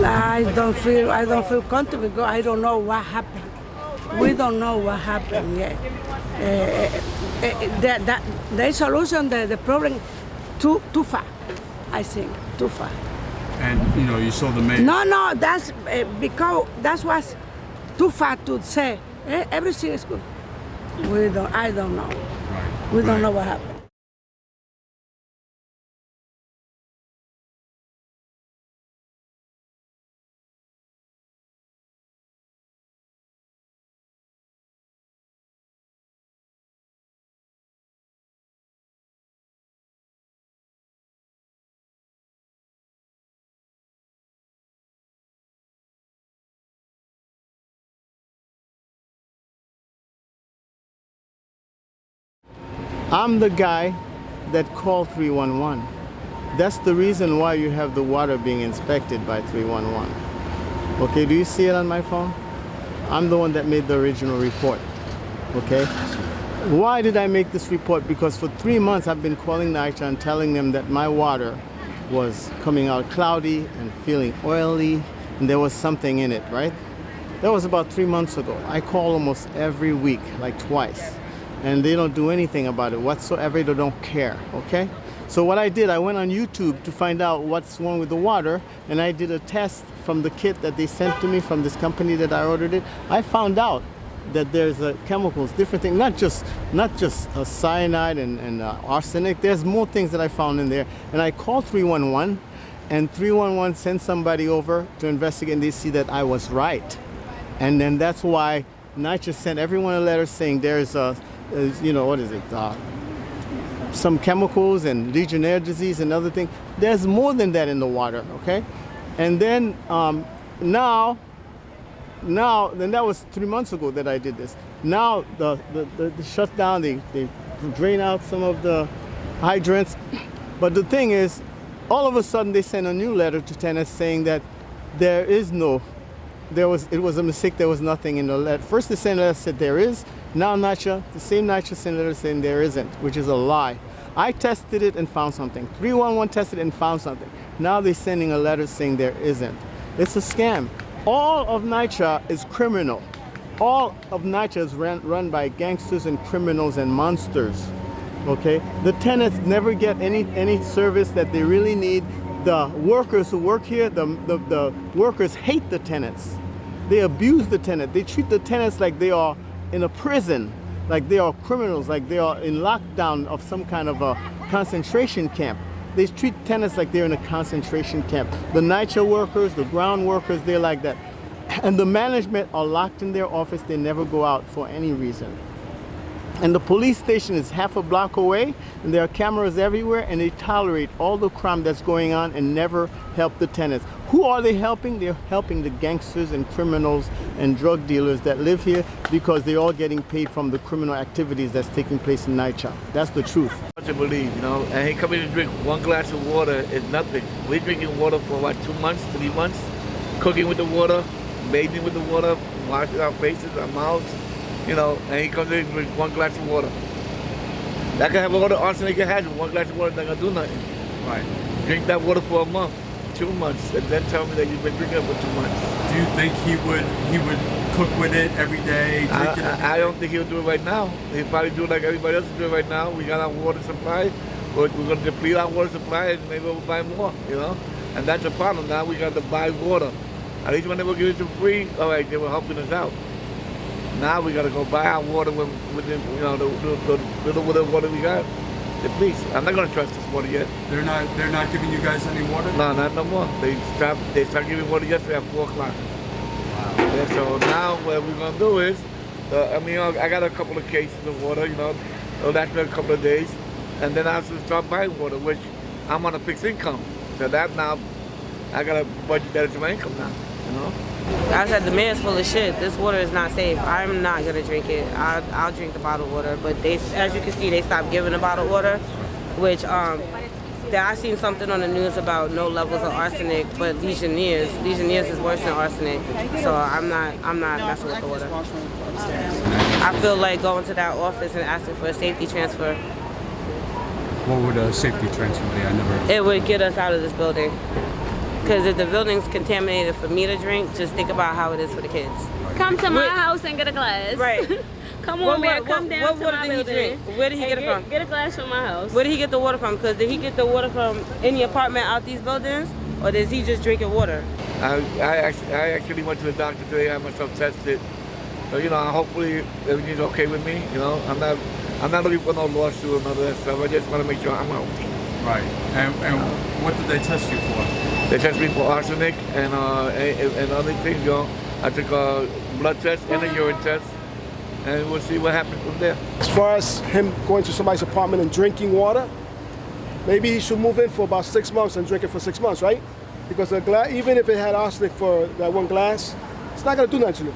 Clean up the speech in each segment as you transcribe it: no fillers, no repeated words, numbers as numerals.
I don't feel comfortable because I don't know what happened. We don't know what happened yet. The solution, the problem, too far. I think too far. And you saw the mayor. No, that's because that was too far to say everything is good. I don't know. Right. We don't know what happened. I'm the guy that called 311. That's the reason why you have the water being inspected by 311. Okay, do you see it on my phone? I'm the one that made the original report. Okay? Why did I make this report? Because for 3 months I've been calling NYCHA and telling them that my water was coming out cloudy and feeling oily and there was something in it, right? That was about 3 months ago. I call almost every week, like twice. And they don't do anything about it whatsoever. They don't care, okay? So what I did, I went on YouTube to find out what's wrong with the water, and I did a test from the kit that they sent to me from this company that I ordered it. I found out that there's chemicals, different things, not just cyanide and arsenic. There's more things that I found in there. And I called 311, and 311 sent somebody over to investigate, and they see that I was right. And then that's why NYCHA sent everyone a letter saying there's some chemicals and Legionnaire disease and other things. There's more than that in the water, okay? And then now, then that was 3 months ago that I did this. Now the shut down, they drain out some of the hydrants. But the thing is, all of a sudden they sent a new letter to tenants saying that it was a mistake, there was nothing in the letter. First the sent a letter said there is, now NYCHA, the same NYCHA sent a letter saying there isn't, which is a lie. I tested it and found something. 311 tested it and found something. Now they're sending a letter saying there isn't. It's a scam. All of NYCHA is criminal. All of NYCHA is run by gangsters and criminals and monsters, okay? The tenants never get any service that they really need. The workers who work here, the workers hate the tenants. They abuse the tenant. They treat the tenants like they are in a prison, like they are criminals, like they are in lockdown of some kind of a concentration camp. They treat tenants like they're in a concentration camp. The NYCHA workers, the ground workers, they're like that. And the management are locked in their office. They never go out for any reason. And the police station is half a block away, and there are cameras everywhere, and they tolerate all the crime that's going on and never help the tenants. Who are they helping? They're helping the gangsters and criminals and drug dealers that live here because they're all getting paid from the criminal activities that's taking place in NYCHA. That's the truth. Hard to believe, and he coming to drink 1 glass of water is nothing. We're drinking water for what, 2 months, 3 months? Cooking with the water, bathing with the water, washing our faces, our mouths. And he comes in and drinks 1 glass of water. That can have all the arsenic it has, but 1 glass of water not gonna do nothing. Right. Drink that water for a month, 2 months, and then tell me that you've been drinking it for 2 months. Do you think he would cook with it every day, drink it every day? I don't think he'll do it right now. He'll probably do it like everybody else is doing right now. We got our water supply, we're gonna deplete our water supply, and maybe we'll buy more, And that's the problem. Now we got to buy water. At least when they were giving it for free, all right, they were helping us out. Now we gotta go buy our water with the little water we got. Please, I'm not gonna trust this water yet. They're not giving you guys any water? No, not no more. They stopped giving water yesterday at 4 o'clock. Wow. Yeah, so now what we're gonna do is, I got a couple of cases of water, it'll last me a couple of days, and then I have to start buying water, which I'm on a fixed income. So that now, I gotta budget that into my income now, I said the man's full of shit. This water is not safe. I'm not gonna drink it. I'll drink the bottled water. But as you can see, they stopped giving the bottled water, which I seen something on the news about no levels of arsenic, but Legionnaires is worse than arsenic. So I'm not messing with the water. I feel like going to that office and asking for a safety transfer. What would a safety transfer be? It would get us out of this building. Because if the building's contaminated for me to drink, just think about how it is for the kids. Come to my house and get a glass. Right. Come on, man. Come down to my building. Drink? Where did he get it from? Get a glass from my house. Where did he get the water from? Because did he get the water from any apartment out these buildings, or is he just drinking water? I actually went to the doctor today. I had myself tested. So, you know, hopefully everything's okay with me. You know, I'm not looking for no lawsuit or none of that stuff. I just want to make sure I'm healthy. Right. And what did they test you for? They tested me for arsenic and other things, you know. I took a blood test and a urine test, and we'll see what happens from there. As far as him going to somebody's apartment and drinking water, maybe he should move in for about 6 months and drink it for 6 months, right? Because the glass, even if it had arsenic for that one glass, it's not gonna do nothing to you.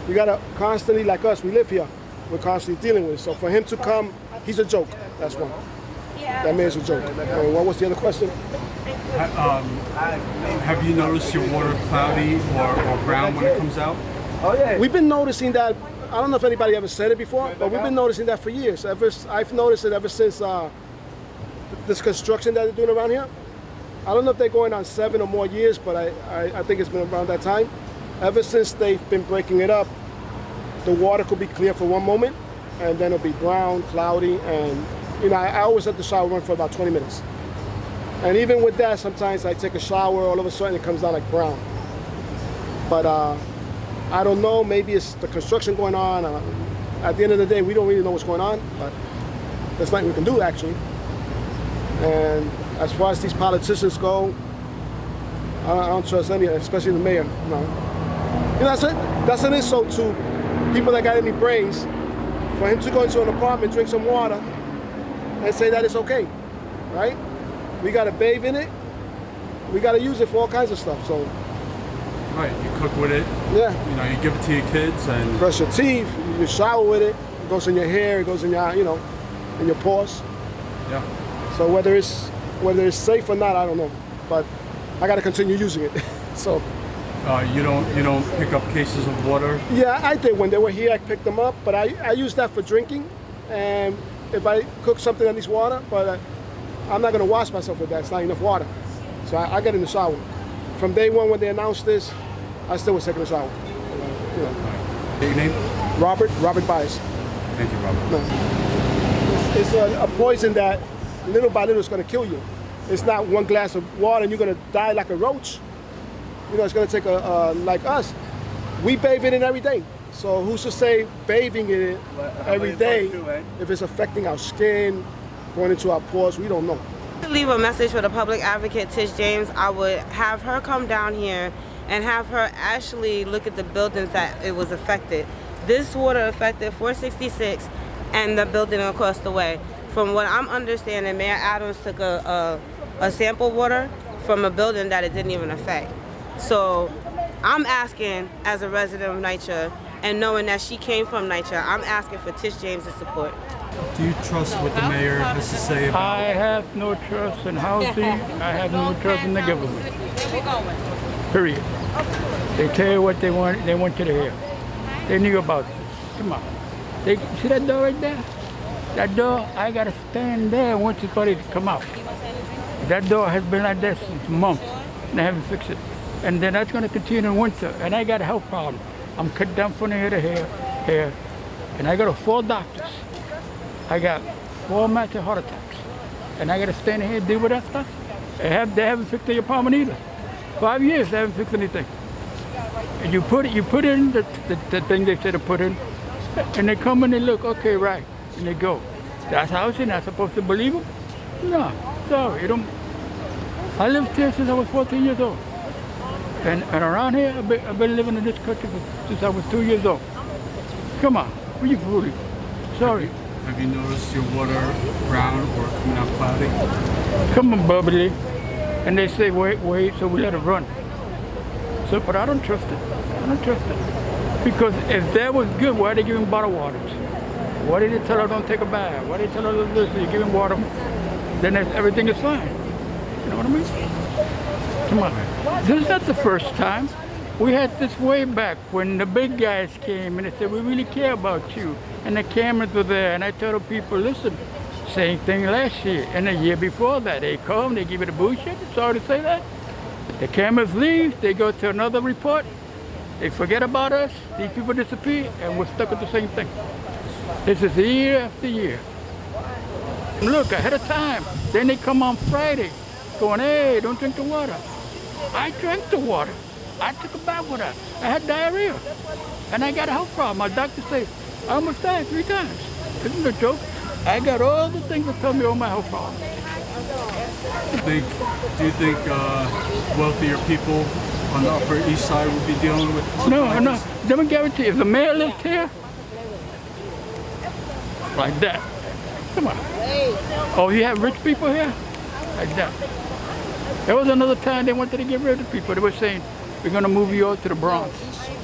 You gotta constantly, like us, we live here, we're constantly dealing with it. So for him to come, he's a joke, that's one. That man's a joke. And what was the other question? Have you noticed your water cloudy or brown when it comes out? Oh yeah. We've been noticing that. I don't know if anybody ever said it before, but we've been noticing that for years. I've noticed it ever since this construction that they're doing around here. I don't know if they're going on 7 or more years, but I think it's been around that time. Ever since they've been breaking it up, the water could be clear for one moment, and then it'll be brown, cloudy, and you know, I always let the shower run for about 20 minutes. And even with that, sometimes I take a shower, all of a sudden it comes down like brown. But I don't know, maybe it's the construction going on. At the end of the day, we don't really know what's going on, but there's nothing we can do, actually. And as far as these politicians go, I don't trust any, especially the mayor. No. You know, that's an insult to people that got any brains. For him to go into an apartment, drink some water, and say that it's okay, right? We gotta bathe in it. We gotta use it for all kinds of stuff. So, right, you cook with it. Yeah. You know, you give it to your kids and brush your teeth. You shower with it. It goes in your hair. It goes in your, you know, in your pores. Yeah. So whether it's safe or not, I don't know. But I gotta continue using it. So. You don't pick up cases of water? Yeah, I did. When they were here, I picked them up. But I use that for drinking. And if I cook something that needs water, but I'm not gonna wash myself with that. It's not enough water. So I get in the shower. From day one when they announced this, I still was taking a shower. You know. Your name? Robert Bias. Thank you, Robert. No. It's a poison that little by little is gonna kill you. It's not one glass of water and you're gonna die like a roach. You know, it's gonna take like us. We bathe in it every day. So who's to say bathing in it every day, if it's affecting our skin, going into our pores, we don't know. To leave a message for the public advocate, Tish James, I would have her come down here and have her actually look at the buildings that it was affected. This water affected 466 and the building across the way. From what I'm understanding, Mayor Adams took a sample water from a building that it didn't even affect. So I'm asking, as a resident of NYCHA, and knowing that she came from NYCHA, I'm asking for Tish James' support. Do you trust what the mayor has to say about? I have no trust in housing. I have no trust in the government. Period. They tell you what they want you to hear. They knew about this. Come on. See that door right there? That door, I gotta stand there once it's ready to come out. That door has been like that since months, and I haven't fixed it. And then that's gonna continue in winter, and I got a health problem. I'm cut down from here to here, and I got 4 doctors. I got 4 massive heart attacks, and I got to stand here and deal with that stuff. They haven't fixed the apartment either. 5 years they haven't fixed anything. And you put in the thing they said to put in, and they come and they look, okay, right, and they go. That's housing. Not supposed to believe them? No, sorry, you don't. I lived here since I was 14 years old, and around here I've been living in this country since I was 2 years old. Come on, what are you fooling? Sorry. Have you noticed your water brown or coming out cloudy? Come on, bubbly. And they say, wait, so we let it run. So, but I don't trust it. I don't trust it. Because if that was good, why are they giving bottled waters? Why did they tell her don't take a bath? Why did they tell her this? You're giving water, then everything is fine. You know what I mean? Come on. This is not the first time. We had this way back when the big guys came and they said, we really care about you. And the cameras were there, and I told the people, listen, same thing last year. And the year before that, they come, they give it a bullshit. Sorry to say that. The cameras leave, they go to another report, they forget about us, these people disappear, and we're stuck with the same thing. This is year after year. Look, ahead of time, then they come on Friday, going, hey, don't drink the water. I drank the water. I took a bath with her. I had diarrhea, and I got a health problem. My doctor said, I almost died 3 times. This isn't a joke. I got all the things that tell me all my health problems. Do you think wealthier people on the Upper East Side would be dealing with this? No. Let me guarantee, if the mayor lived here, like that. Come on. Oh, you have rich people here? Like that. There was another time they wanted to get rid of people. They were saying, we're going to move you out to the Bronx.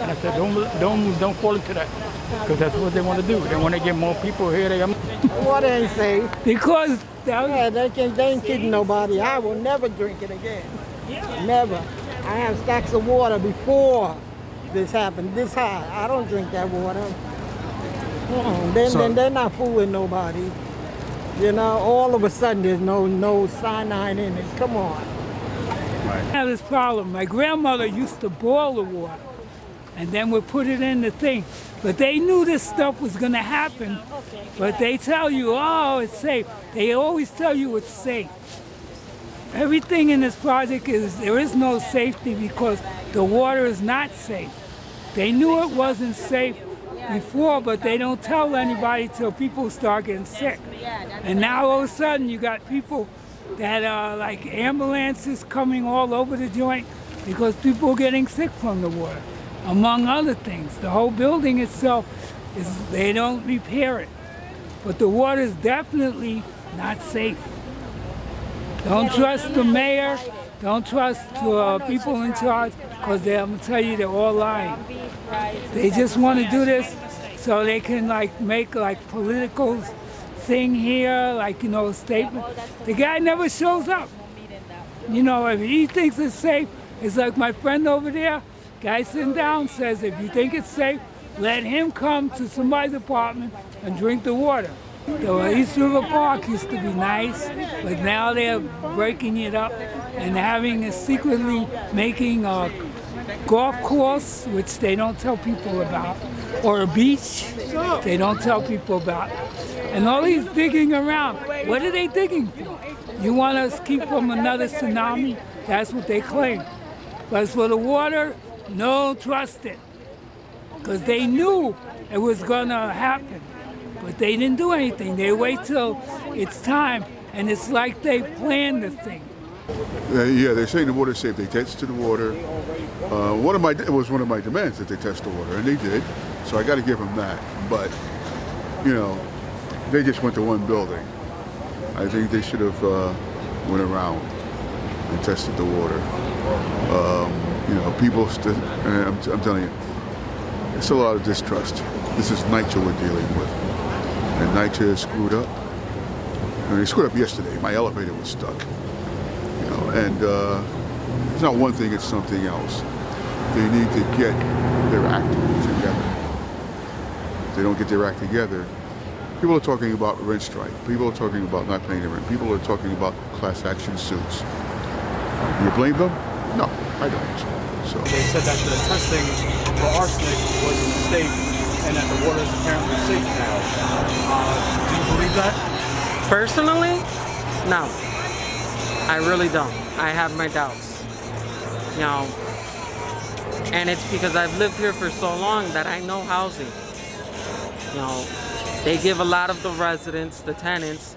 And I said, don't fall into that. Because that's what they want to do. They want to get more people here. Water ain't safe. Because they ain't kidding nobody. I will never drink it again. Never. I have stacks of water before this happened, this high. I don't drink that water. Then they're not fooling nobody. You know, all of a sudden there's no cyanide in it. Come on. I have this problem. My grandmother used to boil the water and then would put it in the thing. But they knew this stuff was going to happen. But they tell you, oh, it's safe. They always tell you it's safe. Everything in this project there is no safety because the water is not safe. They knew it wasn't safe before, but they don't tell anybody till people start getting sick. And now all of a sudden you got people that are like ambulances coming all over the joint because people are getting sick from the water, among other things. The whole building itself, they don't repair it. But the water is definitely not safe. Don't trust the mayor, don't trust people in charge, because I'm going to tell you they're all lying. They just want to do this so they can make political thing here, statement. The guy never shows up. If he thinks it's safe, it's like my friend over there, guy sitting down says, if you think it's safe, let him come to somebody's apartment and drink the water. The East River Park used to be nice, but now they're breaking it up and secretly making a golf course, which they don't tell people about, or a beach they don't tell people about. And all these digging around, what are they digging for? You want us to keep from another tsunami? That's what they claim. But as for the water, no, trust it. Because they knew it was going to happen. But they didn't do anything. They wait till it's time, and it's like they planned the thing. Yeah, they're saying the water's safe. They tested the water. It was one of my demands that they test the water, and they did. So I got to give them that. But, they just went to one building. I think they should have went around and tested the water. People still, I'm telling you, it's a lot of distrust. This is NYCHA we're dealing with. And NYCHA is screwed up. They screwed up yesterday. My elevator was stuck. It's not one thing, it's something else. They need to get their act together. If they don't get their act together, people are talking about rent strike. People are talking about not paying their rent. People are talking about class action suits. You blame them? No, I don't. So. They said that the testing for arsenic was a mistake and that the water is apparently safe now. Do you believe that? Personally, no. I really don't. I have my doubts. And it's because I've lived here for so long that I know housing. They give a lot of the residents, the tenants,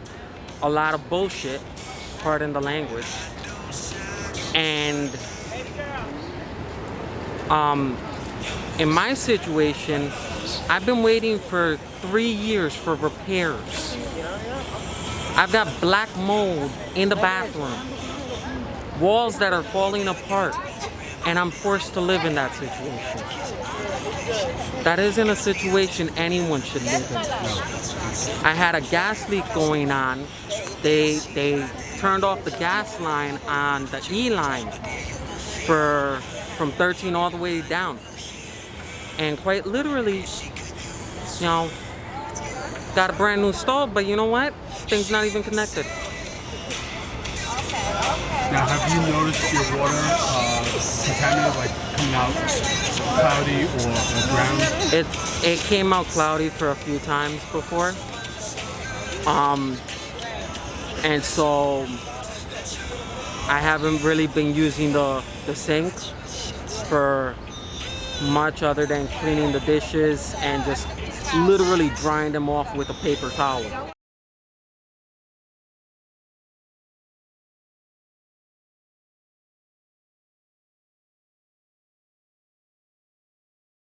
a lot of bullshit, pardon the language. And in my situation, I've been waiting for 3 years for repairs. I've got black mold in the bathroom, walls that are falling apart, and I'm forced to live in that situation. That isn't a situation anyone should live in. I had a gas leak going on. They turned off the gas line on the E line from 13 all the way down. And quite literally, got a brand new stove, but you know what? Things not even connected. Now, have you noticed your water contaminated, like coming out cloudy or brown? It came out cloudy for a few times before. And so I haven't really been using the sink for much other than cleaning the dishes and just literally drying them off with a paper towel.